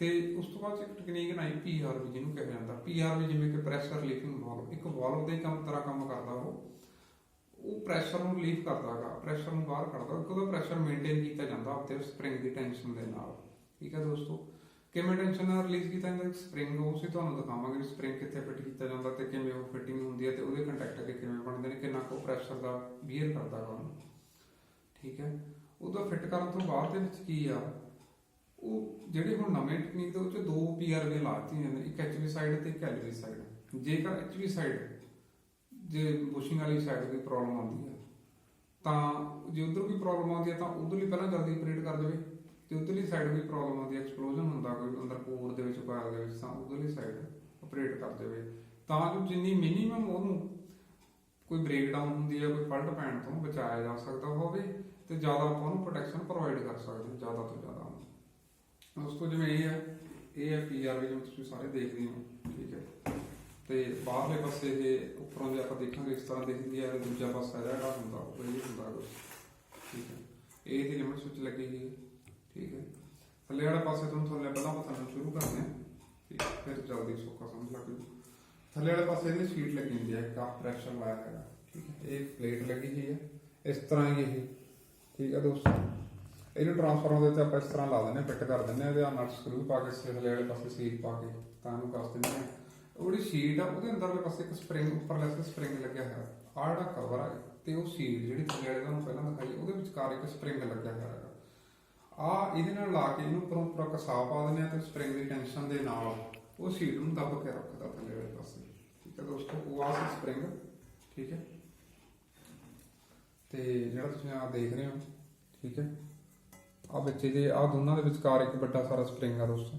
S1: ਤੇ ਉਸ ਤੋਂ ਬਾਅਦ ਇੱਕ ਟੈਕਨੀਕ ਨਾਲ PRV ਜਿਹਨੂੰ ਕਿਹਾ ਜਾਂਦਾ। PRV ਜਿਵੇਂ ਕਿ ਪ੍ਰੈਸ਼ਰ ਰਿਲੀਫਿੰਗ ਵਾਲਵ, ਇੱਕ ਵਾਲਵ ਦੇ ਕੰਮ ਕਰਦਾ ਉਹ ਪ੍ਰੈਸ਼ਰ ਨੂੰ ਰਿਲੀਫ ਕਰਦਾ ਹੈਗਾ, ਪ੍ਰੈਸ਼ਰ ਨੂੰ ਬਾਹਰ ਕੱਢਦਾ। ਉਹਦਾ ਪ੍ਰੈਸ਼ਰ ਮੇਨਟੇਨ ਕੀਤਾ ਜਾਂਦਾ ਉੱਤੇ ਸਪਰਿੰਗ ਦੀ ਟੈਂਸ਼ਨ ਦੇ ਨਾਲ। ਠੀਕ ਹੈ ਦੋਸਤੋ, ਕਿਵੇਂ ਟੈਂਸ਼ਨ ਨਾਲ ਰਿਲੀਜ਼ ਕੀਤਾ ਜਾਂਦਾ ਸਪਰਿੰਗ, ਉਹ ਅਸੀਂ ਤੁਹਾਨੂੰ ਦਿਖਾਵਾਂਗੇ ਸਪਰਿੰਗ ਕਿੱਥੇ ਫਿੱਟ ਕੀਤਾ ਜਾਂਦਾ ਤੇ ਕਿਵੇਂ ਉਹ ਫਿਟਿੰਗ ਹੁੰਦੀ ਹੈ ਤੇ ਉਹਦੇ ਕੰਟੈਕਟ ਕਿਵੇਂ ਬਣਦੇ ਨੇ, ਕਿੰਨਾ ਕੁ ਪ੍ਰੈਸ਼ਰ ਦਾ ਬੀਅਰ ਕਰਦਾ ਉਹਨੂੰ। ਠੀਕ ਹੈ, ਉਹਦਾ ਫਿੱਟ ਕਰਨ ਤੋਂ ਬਾਅਦ ਦੇ ਵਿੱਚ ਕੀ ਆ, ਉਹ ਜਿਹੜੇ ਹੁਣ ਨਵੇਂ ਟੈਕਨੀਕ ਦੇ ਵਿੱਚ 2 PRV ਲਾਤੀਆਂ ਨੇ, ਇੱਕ HV ਸਾਈਡ ਤੇ ਇੱਕ LV ਸਾਈਡ। ਜੇਕਰ HV ਸਾਈਡ ਜੇ ਬੁਸ਼ਿੰਗ ਵਾਲੀ ਸਾਈਡ ਦੀ ਪ੍ਰੋਬਲਮ ਆਉਂਦੀ ਹੈ ਤਾਂ ਜੇ ਉਧਰ ਕੋਈ ਪ੍ਰੋਬਲਮ ਆਉਂਦੀ ਹੈ ਤਾਂ ਉਧਰਲੀ ਪਹਿਲਾਂ ਜਲਦੀ ਆਪਰੇਟ ਕਰ ਦੇਵੇ, ਤੇ ਉਧਰਲੀ ਸਾਈਡ ਵੀ ਪ੍ਰੋਬਲਮ ਆਉਂਦੀ ਹੈ, ਐਕਸਪਲੋਜਨ ਹੁੰਦਾ ਕੋਈ ਅੰਦਰ ਕੋਰ ਦੇ ਵਿੱਚ ਕੋਇਲ ਦੇ ਵਿੱਚ, ਤਾਂ ਉਧਰਲੀ ਸਾਈਡ ਆਪਰੇਟ ਕਰ ਦੇਵੇ, ਤਾਂ ਜੋ ਜਿੰਨੀ ਮਿਨੀਮਮ ਉਹਨੂੰ ਕੋਈ ਬ੍ਰੇਕਡਾਊਨ ਹੁੰਦੀ ਹੈ, ਕੋਈ ਫਲਟ ਪੈਣ ਤੋਂ ਬਚਾਇਆ ਜਾ ਸਕਦਾ ਹੋਵੇ, ਤੇ ਜ਼ਿਆਦਾ ਆਪਾਂ ਉਹਨੂੰ ਪ੍ਰੋਟੈਕਸ਼ਨ ਪ੍ਰੋਵਾਈਡ ਕਰ ਸਕਦੇ ਹਾਂ, ਜ਼ਿਆਦਾ ਤੋਂ ਜ਼ਿਆਦਾ। ਉਸ ਤੋਂ ਜਿਵੇਂ ਇਹ ਹੈ PRV ਜਿਵੇਂ ਤੁਸੀਂ ਸਾਰੇ ਦੇਖਦੇ ਹੋ, ਠੀਕ ਹੈ। ਤੇ ਬਾਹਰਲੇ ਪਾਸੇ ਇਹ ਉੱਪਰੋਂ ਜੇ ਆਪਾਂ ਦੇਖਾਂਗੇ ਇਸ ਤਰ੍ਹਾਂ ਦਿਖਦੀ ਹੈ, ਦੂਜਾ ਪਾਸਾ ਜਿਹੜਾ ਹੁੰਦਾ ਉਹ ਇਹ ਹੁੰਦਾ ਕੁਛ, ਠੀਕ ਹੈ। ਇਹ ਦੀ ਲਿਮਿਟ ਸਵਿਚ ਲੱਗੀ ਹੋਈ ਹੈ, ਠੀਕ ਹੈ। ਥੱਲੇ ਵਾਲੇ ਪਾਸੇ ਤੋਂ ਥੱਲੇ ਪਹਿਲਾਂ ਆਪਾਂ ਥੱਲੇ ਸ਼ੁਰੂ ਕਰਦੇ ਹਾਂ, ਠੀਕ ਹੈ, ਫਿਰ ਜਲਦੀ ਸੌਖਾ ਸਮਝ ਲੱਗ ਜੂ। ਥੱਲੇ ਵਾਲੇ ਪਾਸੇ ਇਹਦੀ ਸ਼ੀਟ ਲੱਗੀ ਹੁੰਦੀ ਹੈ, ਕਾਫ ਪ੍ਰੈਸ਼ਰ ਲਾਇਆ ਹੈਗਾ, ਠੀਕ ਹੈ। ਇਹ ਪਲੇਟ ਲੱਗੀ ਹੋਈ ਹੈ ਇਸ ਤਰ੍ਹਾਂ ਹੀ ਇਹ, ਠੀਕ ਹੈ ਦੋਸਤੋ। ਇਹਨੂੰ ਟਰਾਂਸਫਾਰਮਰ ਦੇ ਉੱਤੇ ਆਪਾਂ ਇਸ ਤਰ੍ਹਾਂ ਲਾ ਦਿੰਦੇ, ਫਿੱਟ ਕਰ ਦਿੰਦੇ, ਇਹਦੇ ਨਟ ਸਕਰੂ ਪਾ ਕੇ ਥੱਲੇ ਵਾਲੇ ਪਾਸੇ ਸੀਲ ਪਾ ਕੇ ਤਾਂ ਇਹਨੂੰ ਕੱਸ ਦਿੰਦੇ ਹਾਂ। ਉਹ ਜਿਹੜੀ ਸ਼ੀਟ ਆ ਉਹਦੇ ਅੰਦਰਲੇ ਪਾਸੇ ਇੱਕ ਸਪਰਿੰਗ, ਉੱਪਰਲੇ ਸਪਰਿੰਗ ਲੱਗਿਆ ਹੋਇਆ, ਆਹ ਜਿਹੜਾ ਕਵਰ ਆ ਤੇ ਉਹ ਸੀਲ ਜਿਹੜੀ ਥੱਲੇ ਵਾਲੇ ਤੁਹਾਨੂੰ ਪਹਿਲਾਂ ਦਿਖਾਈ, ਉਹਦੇ ਵਿਚਕਾਰ ਇੱਕ ਸਪਰਿੰਗ ਲੱਗਿਆ ਹੋਇਆ ਹੈਗਾ। ਆ ਇਹਦੇ ਨਾਲ ਲਾ ਕੇ ਇਹਨੂੰ ਉੱਪਰੋਂ ਪੂਰਾ ਕਸਾ ਪਾ ਦਿੰਦੇ ਆ, ਤੇ ਸਪਰਿੰਗ ਦੀ ਟੈਨਸ਼ਨ ਦੇ ਨਾਲ ਉਹ ਸ਼ੀਟ ਨੂੰ ਦੱਬ ਕੇ ਰੱਖਦਾ ਥੱਲੇ ਵਾਲੇ ਪਾਸੇ, ਠੀਕ ਹੈ ਦੋਸਤੋ। ਉਹ ਆ ਸੀ ਸਪਰਿੰਗ, ਠੀਕ ਹੈ। ਤੇ ਜਿਹੜਾ ਤੁਸੀਂ ਆ ਦੇਖ ਰਹੇ ਹੋ, ਠੀਕ ਹੈ, ਆ ਬੱਚੇ ਦੇ ਆ ਦੋਨਾਂ ਦੇ ਵਿਚਕਾਰ ਇੱਕ ਵੱਡਾ ਸਾਰਾ ਸਪਰਿੰਗ ਆ ਦੋਸਤੋ,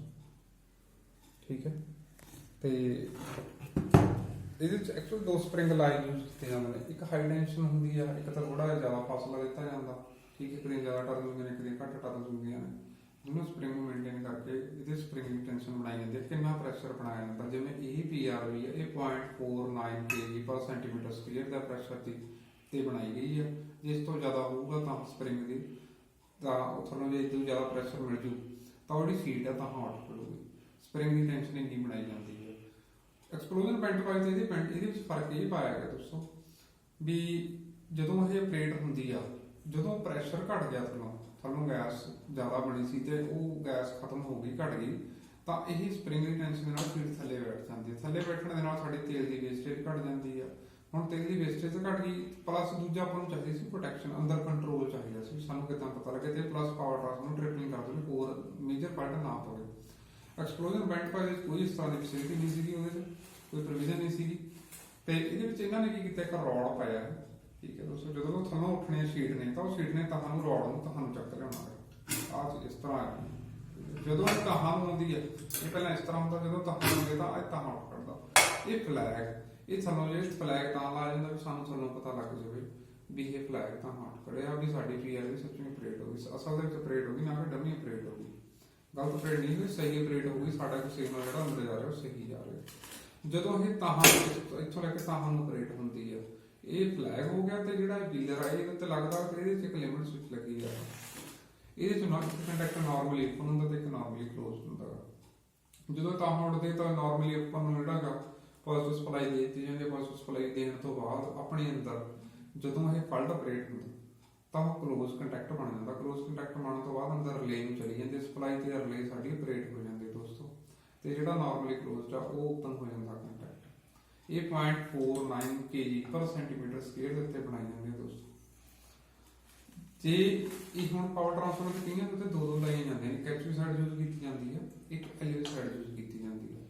S1: ਠੀਕ ਹੈ। ਤੇ ਇਹਦੇ ਵਿੱਚ ਐਕਚੁਅਲ 2 ਸਪਰਿੰਗ ਲਾਈਨ ਯੂਜ਼ ਕੀਤੇ ਜਾਂਦੇ ਨੇ, ਇੱਕ ਹਾਈ ਟੈਂਸ਼ਨ ਹੁੰਦੀ ਆ, ਇੱਕ ਤਾਂ ਥੋੜਾ ਜਿਹਾ ਜ਼ਿਆਦਾ ਫਾਸਲਾ ਦਿੱਤਾ ਜਾਂਦਾ, ਠੀਕ ਹੈ। ਕਦੇ ਜ਼ਿਆਦਾ ਟਰਨ ਹੁੰਦੀਆਂ ਨੇ, ਕਦੇ ਘੱਟ ਟਰਨ ਹੁੰਦੀਆਂ ਨੇ, ਦੋਨੋਂ ਸਪਰਿੰਗ ਨੂੰ ਮੇਨਟੇਨ ਕਰਕੇ ਇਹਦੇ ਸਪਰਿੰਗ ਦੀ ਟੈਂਸ਼ਨ ਬਣਾਈ ਜਾਂਦੀ ਹੈ, ਕਿੰਨਾ ਪ੍ਰੈਸ਼ਰ ਬਣਾਇਆ ਜਾਂਦਾ। ਜਿਵੇਂ ਇਹ PRV ਹੈ, ਇਹ 0.49 kg ਪਰ ਸੈਂਟੀਮੀਟਰ ਸਕੁਅਰ ਦਾ ਪ੍ਰੈਸ਼ਰ ਤੇ ਬਣਾਈ ਗਈ ਹੈ। ਜਿਸ ਤੋਂ ਜ਼ਿਆਦਾ ਹੋਊਗਾ ਤਾਂ ਸਪਰਿੰਗ ਦੀ ਤਾਂ ਤੁਹਾਨੂੰ ਜੇ ਇਦੋਂ ਜ਼ਿਆਦਾ ਪ੍ਰੈਸ਼ਰ ਮਿਲ ਜੂ ਤਾਂ ਉਹਦੀ ਸੀਟ ਹੈ ਤਾਂ ਹੌਟ ਕਰੂਗੀ। ਸਪਰਿੰਗ ਦੀ ਟੈਂਸ਼ਨ ਇੰਨੀ ਬਣਾਈ ਜਾਂਦੀ ਹੈ। ਐਕਸਪਲੋਜਨ ਪੈਂਟ ਪਾਈ ਤੇ ਇਹਦੇ ਵਿੱਚ ਫਰਕ ਇਹ ਪਾਇਆ ਗਿਆ ਦੋਸਤੋ ਵੀ ਜਦੋਂ ਇਹ ਆਪਰੇਟ ਹੁੰਦੀ ਆ, ਜਦੋਂ ਪ੍ਰੈਸ਼ਰ ਘਟ ਗਿਆ ਤੁਹਾਨੂੰ ਗੈਸ ਜ਼ਿਆਦਾ ਬਣੀ ਸੀ ਤੇ ਉਹ ਗੈਸ ਖਤਮ ਹੋ ਗਈ, ਘਟ ਗਈ, ਤਾਂ ਇਹ ਸਪਰਿੰਗ ਦੀ ਟੈਂਸ਼ਨ ਦੇ ਨਾਲ ਸੀਟ ਥੱਲੇ ਬੈਠ ਜਾਂਦੀ ਹੈ। ਥੱਲੇ ਬੈਠਣ ਦੇ ਨਾਲ ਸਾਡੀ ਤੇਲ ਦੀ ਵੇਸਟੇਜ ਘਟ ਜਾਂਦੀ ਆ। ਹੁਣ ਤੇਲ ਦੀ ਵੇਸਟੇਜ ਘਟ ਗਈ, ਪਲੱਸ ਦੂਜਾ ਆਪਾਂ ਨੂੰ ਚਾਹੀਦੀ ਸੀ ਪ੍ਰੋਟੈਕਸ਼ਨ, ਅੰਦਰ ਕੰਟਰੋਲ ਚਾਹੀਦਾ ਸੀ, ਸਾਨੂੰ ਕਿੱਦਾਂ ਪਤਾ ਲੱਗੇ, ਤੇ ਪਲੱਸ ਪਾਵਰ ਟਰਾਂਸਫਰ ਨੂੰ ਟ੍ਰਿਪਲਿੰਗ ਕਰ ਦਿੰਦੇ, ਹੋਰ ਮੇਜਰ ਫਾਲਟ ਨਾ ਪਵੇ। ਐਕਸਪਲੋਜਨ ਬੈਂਡ ਪਾਈ ਵਿੱਚ ਕੋਈ ਇਸ ਤਰ੍ਹਾਂ ਦੀ ਫੈਸਿਲਿਟੀ ਨਹੀਂ ਸੀਗੀ, ਉਹਦੇ 'ਚ ਕੋਈ ਪ੍ਰੋਵੀਜ਼ਨ ਨਹੀਂ ਸੀਗੀ। ਤੇ ਇਹਦੇ ਵਿੱਚ ਇਹਨਾਂ ਨੇ ਕੀ ਕੀਤਾ, ਇੱਕ ਰੋਡ ਪਾਇਆ, ਠੀਕ ਹੈ ਦੋਸਤੋ। ਜਦੋਂ ਉਹ ਥੱਲੋਂ ਉੱਠਣੀ ਸ਼ੀਟ ਨੇ ਤਾਂ ਉਹ ਸ਼ੀਟ ਨੇ ਤੁਹਾਨੂੰ ਰੋਡ ਨੂੰ ਤੁਹਾਨੂੰ ਚੱਕ ਲਿਆਉਣਾ ਹੈ। ਆਹ ਚੀਜ਼ ਇਸ ਤਰ੍ਹਾਂ ਹੈ। ਜਦੋਂ ਤਾਹਾਂ ਨੂੰ ਆਉਂਦੀ ਹੈ, ਇਹ ਪਹਿਲਾਂ ਇਸ ਤਰ੍ਹਾਂ ਹੁੰਦਾ, ਜਦੋਂ ਤਾਹਾਂ ਆਉਂਦੇ ਤਾਂ ਇਹ ਤਾਹਾਂ ਉੱਠ ਕਰਦਾ। ਇਹ ਫਲੈਗ, ਇਹ ਸਾਨੂੰ ਜੇ ਫਲੈਗ ਤਾਂ ਲਾ ਜਾਂਦਾ ਵੀ ਸਾਨੂੰ ਥੱਲੋਂ ਪਤਾ ਲੱਗ ਜਾਵੇ ਵੀ ਇਹ ਫਲੈਗ ਤਾਂ ਹਟ ਖੜਿਆ, ਵੀ ਸਾਡੀ PRV ਸੱਚੀ ਆਪਰੇਟ ਹੋ ਗਈ, ਅਸਲ ਦੇ ਵਿੱਚ ਆਪਰੇਟ ਹੋ ਗਈ, ਨਾ ਕਿ ਡਮੀ ਆਪਰੇਟ ਹੋ ਗਈ। ਗਲਤ ਆਪਰੇਟ ਨਹੀਂ ਹੋਈ, ਸਹੀ ਆਪਰੇਟ ਹੋ ਗਈ, ਸਾਡਾ ਕੋਈ ਸਿਗਨਲ ਜਿਹੜਾ ਅੰਦਰ ਜਾ ਰਿਹਾ ਉਹ ਸਹੀ ਜਾ ਰਿਹਾ। ਜਦੋਂ ਇਹ ਤਾਹਾਂ ਇੱਥੋਂ ਲੈ ਕੇ ਤਾਹਾਂ ਨੂੰ ਆਪਰੇਟ ਹੁੰਦੀ ਹੈ, ਇਹ ਫਲੈਗ ਹੋ ਗਿਆ, ਤੇ ਜਿਹੜਾ ਵੀਲਰ ਆ ਇਹਦੇ ਉੱਤੇ ਲੱਗਦਾ ਕਿ ਇਹਦੇ 'ਚ ਇੱਕ ਲਿਮਿਟ ਸਵਿਚ ਲੱਗੀ ਆ। ਇਹਦੇ 'ਚ ਕੰਡਕਟਰ ਨਾਰਮਲੀ ਓਪਨ ਹੁੰਦਾ ਤੇ ਇੱਕ ਨਾਰਮਲੀ ਕਲੋਜ਼ ਹੁੰਦਾ। ਜਦੋਂ ਤਾਹਾਂ ਉੱਡਦੇ ਤਾਂ ਨਾਰਮਲੀ ਓਪਨ ਨੂੰ ਜਿਹੜਾ ਗਾ ਪੋਜ਼ਿਟਿਵ ਸਪਲਾਈ ਦੇ ਦਿੱਤੀ ਜਾਂਦੀ ਹੈ। ਪੋਜ਼ਿਟਿਵ ਸਪਲਾਈ ਦੇਣ ਤੋਂ ਬਾਅਦ ਆਪਣੇ ਅੰਦਰ ਜਦੋਂ ਇਹ ਫਲਟ ਆਪਰੇਟ ਹੁੰਦਾ ਤਾਂ ਉਹ ਕਲੋਜ਼ ਕੰਟੈਕਟ ਬਣ ਜਾਂਦਾ। ਕਲੋਜ਼ ਕੰਟੈਕਟ ਬਣਨ ਤੋਂ ਬਾਅਦ ਅੰਦਰ ਰਿਲੇ ਨੂੰ ਚਲੀ ਜਾਂਦੀ ਸਪਲਾਈ, ਤੇ ਰਿਲੇ ਸਾਡੀ ਆਪਰੇਟ ਹੋ ਜਾਂਦੀ ਦੋਸਤੋ। ਤੇ ਜਿਹੜਾ ਨਾਰਮਲੀ ਕਲੋਜ਼ਡ ਆ ਉਹ ਓਪਨ ਹੋ ਜਾਂਦਾ ਕੰਟੈਕਟ। ਇਹ 0.49 kg ਪਰ ਸੈਂਟੀਮੀਟਰ ਸਕੁਅਰ ਦੇ ਉੱਤੇ ਬਣਾਈ ਜਾਂਦੀ ਹੈ ਦੋਸਤੋ। ਜੇ ਇਹ ਹੁਣ ਪਾਵਰ ਟਰਾਂਸਫਰ ਦੇ ਕਈਆਂ ਦੇ ਉੱਤੇ ਦੋ ਲਾਈਆਂ ਜਾਂਦੀਆਂ ਨੇ, ਇੱਕ HV ਸਾਈਡ ਯੂਜ਼ ਕੀਤੀ ਜਾਂਦੀ ਹੈ, ਇੱਕ LV ਸਾਈਡ ਯੂਜ਼ ਕੀਤੀ ਜਾਂਦੀ ਹੈ।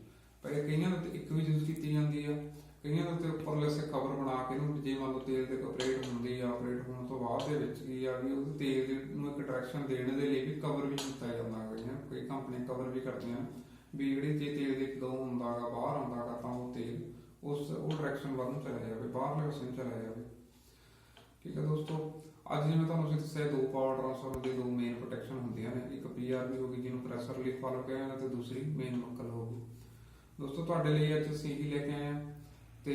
S1: ਪਰ ਕਈਆਂ ਦੇ ਉੱਤੇ ਇੱਕ ਵੀ ਯੂਜ਼ ਕੀਤੀ ਜਾਂਦੀ ਆ, ਕਈਆਂ ਦੇ ਉੱਤੇ ਉੱਪਰਲੇ ਸੇ ਕਵਰ ਬਣਾ ਕੇ ਇਹਨੂੰ ਜੇ ਮੰਨ ਲਓ ਤੇਲ ਦੇ ਆਪਰੇਟ ਹੁੰਦੀ ਆ, ਆਪਰੇਟ ਹੋਣ ਤੋਂ ਬਾਅਦ ਦੇ ਵਿੱਚ ਕੀ ਆ ਵੀ ਉਹ ਤੇਲ ਨੂੰ ਇੱਕ ਡਾਇਰੈਕਸ਼ਨ ਦੇਣ ਦੇ ਲਈ ਵੀ ਕਵਰ ਵੀ ਕੀਤਾ ਜਾਂਦਾ ਹੈ। ਕਈ ਕੰਪਨੀਆਂ ਕਵਰ ਵੀ ਕਰਦੀਆਂ ਵੀ ਜਿਹੜੀ ਜੇ ਤੇਲ ਦੇ ਫਲੋ ਹੁੰਦਾ ਗਾ, ਬਾਹਰ ਆਉਂਦਾ ਗਾ, ਤਾਂ ਉਹ ਤੇਲ ਉਹ ਡਾਇਰੈਕਸ਼ਨ ਵੱਲ ਨੂੰ ਚਲਾ ਜਾਵੇ, ਬਾਹਰਲੇ ਪਾਸੇ ਨੂੰ ਚਲਾ ਜਾਵੇ। ਠੀਕ ਹੈ ਦੋਸਤੋ, ਅੱਜ ਜਿਵੇਂ ਤੁਹਾਨੂੰ ਅਸੀਂ ਦੱਸਿਆ, 2 ਪਾਵਰ ਟਰਾਂਸਫਾਰਮਰ ਦੇ 2 ਮੇਨ ਪ੍ਰੋਟੈਕਸ਼ਨ ਹੁੰਦੀਆਂ ਨੇ। ਇੱਕ PRV ਹੋ ਗਈ ਜਿਹਨੂੰ ਪ੍ਰੈਸ਼ਰ ਰਿਲੀਫ ਵਾਲਵ ਕਹਿੰਦੇ ਨੇ, ਤੇ ਦੂਸਰੀ ਮੇਨ ਬਕਲ ਹੋ ਗਈ। ਦੋਸਤੋ ਤੁਹਾਡੇ ਲਈ ਅੱਜ ਅਸੀਂ ਇਹੀ ਲੈ ਕੇ ਆਏ ਹਾਂ। ਤੇ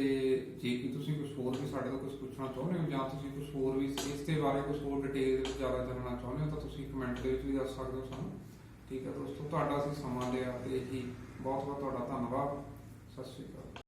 S1: ਜੇ ਕਿ ਤੁਸੀਂ ਕੁਝ ਹੋਰ ਵੀ ਸਾਡੇ ਤੋਂ ਕੁਝ ਪੁੱਛਣਾ ਚਾਹੁੰਦੇ ਹੋ, ਜਾਂ ਤੁਸੀਂ ਕੁਝ ਹੋਰ ਵੀ ਇਸ ਦੇ ਬਾਰੇ ਕੁਝ ਹੋਰ ਡਿਟੇਲ ਦੇ ਵਿੱਚ ਜ਼ਿਆਦਾ ਜਾਣਨਾ ਚਾਹੁੰਦੇ ਹੋ, ਤਾਂ ਤੁਸੀਂ ਕਮੈਂਟ ਦੇ ਵਿੱਚ ਵੀ ਦੱਸ ਸਕਦੇ ਹੋ ਸਾਨੂੰ। ਠੀਕ ਹੈ ਦੋਸਤੋ, ਤੁਹਾਡਾ ਅਸੀਂ ਸਮਾਂ ਲਿਆ ਤੇ ਇਹੀ ਬਹੁਤ ਬਹੁਤ ਤੁਹਾਡਾ ਧੰਨਵਾਦ। ਸਤਿ ਸ਼੍ਰੀ ਅਕਾਲ।